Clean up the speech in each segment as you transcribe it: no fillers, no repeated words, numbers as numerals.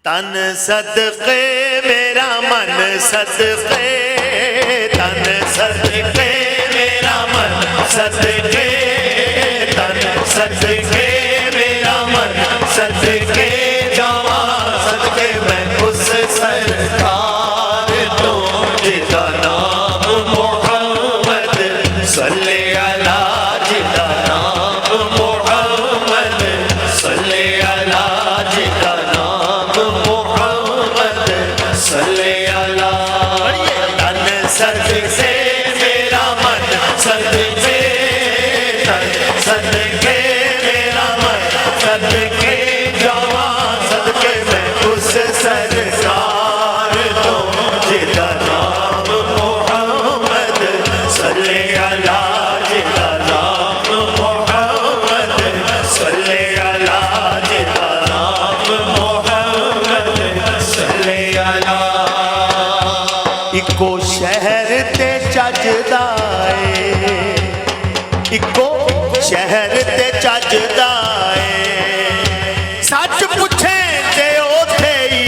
तन सदके मेरा मन सदके, तन सदके मेरा मन सदके, तन सदके मेरा मन सदके जावा सदके मैं उस सरकार तो जिदा नाम मोहम्मद सल्ले अला, जिदा नाम मोहम्मद सल्ले अला, जिदा नाम मोहम्मद सल्ले अला। तन सदके मेरा मन सदके, तन सदके मेरा मन सदके जावा सदके मैं उस सरकार तो जिदा नाम मोहम्मद सल्ले अला, जिदा नाम मोहम्मद सल्ले अला, जिदा नाम मोहम्मद सल्ले अला। इको शहर ते चजदा ए, इको शहर ते चजदा ए, सच पुछे ते ओथे ही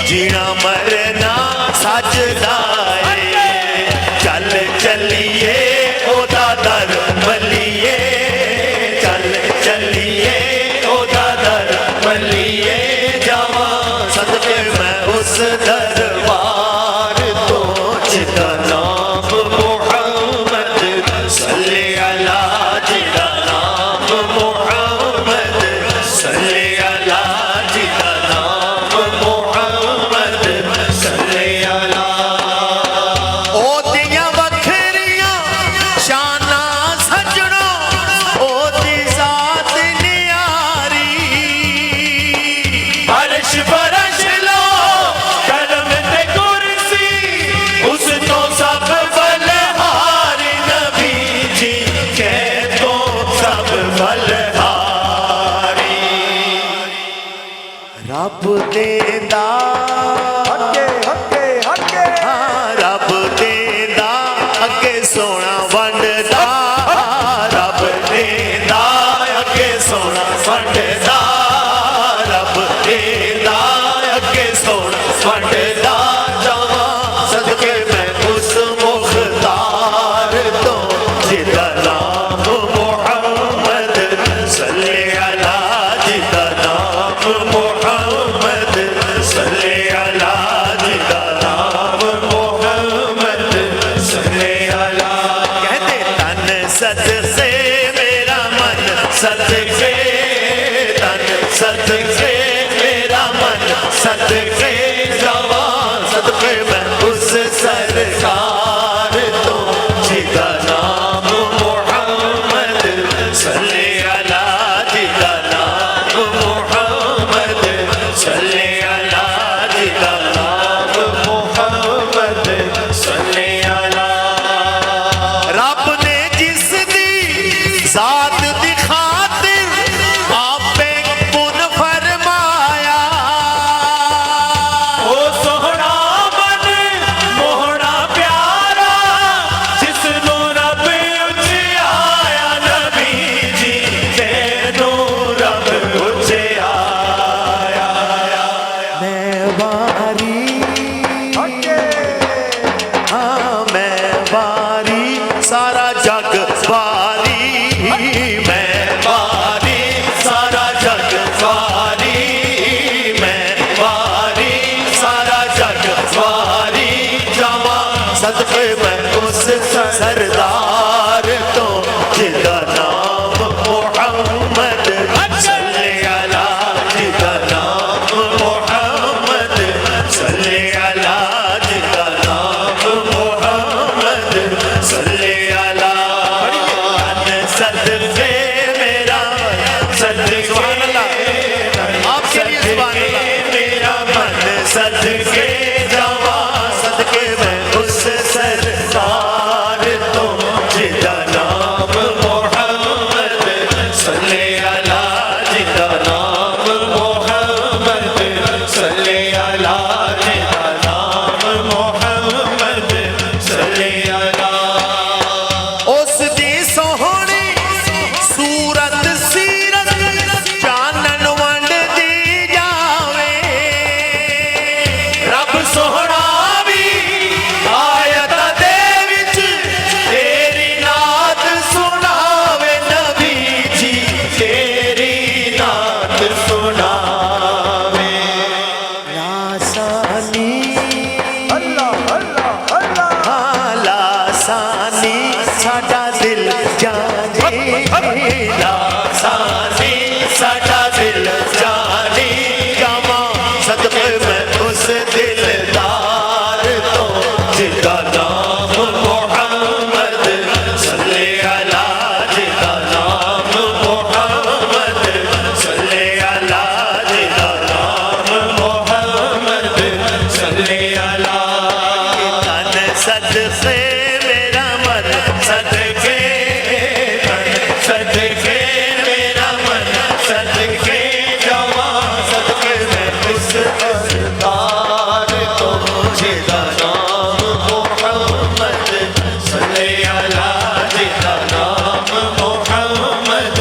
जीना मरना सजदा ए। चल चलिए ओदा दर मलिए, चल चलिए ओदा दर मलिए जावा सदके मैं उस दरबार तो जिदा नाम मोहम्मद सल्ले अला, जिदा नाम मोहम्मद सल्ले अला, जिदा नाम मोहम्मद सल्ले अला। ओदियां वखरियां शाना सजणो, ओदी जात नियारी, अर्श फरश लो करम ते कुर्सी उस तो सब बलहारी, नबी जी के तो सब बलहारी। रब देंदा हाँ, रब देंदा अगे सोना वंडदा, रब देंदा अगे सोना वंडदा, रब देंदा अगे सोना वंडदा जावा सदके मैं उस मुख्तार तो जिदा नाम मोहम्मद सल्ले अला, जिदा नाम मोहम्मद सल्ले अला, जिदा नाम मोहम्मद सल्ले अला। कहते तन सदके मेरा मन सदके, तन सदके मेरा मन सदके जावा सदके मैं उस सरकार तो जिदा नाम मोहम्मद सल्ले अला, जिदा नाम मोहम्मद सल्ले अला, जिदा नाम मोहम्मद सल्ले अला। रब ने जिस दी जात दी खातिर आपे गुण फरमाया, ओ सोहना मन मोहना प्यारा जिसनों रब उचियाया, नबी जी तेनों रब उचियाया। मैं वारी हाँ, मैं वारी सारा जग वारी, मैं वारी सारा जग वारी, मैं वारी सारा जग वारी जावा सदके मैं उस सरदार तो जिदा नाम मोहम्मद सल्ले अला, जिदा नाम मोहम्मद सल्ले अला, जिदा नाम मोहम्मद सल्ले अला। तन सदके मेरा सदके, आपके लिए सुभान अल्लाह, मेरा मन सदके जावा सदके मैं उस सरकार तो साडा दिल जाने लासानी साडा दिल जाने जावा सदके मैं उस दिलदार तो जिदा नाम मोहम्मद सल्ले अला जिदा नाम मोहम्मद सल्ले अला जिदा नाम मोहम्मद सल्ले अला तन सदके मेरा मन सदके सदके मेरा मन सदके जावा सदके मैं उस सरदार तो जिदा नाम मोहम्मद सल्ले अला जिदा नाम मोहम्मद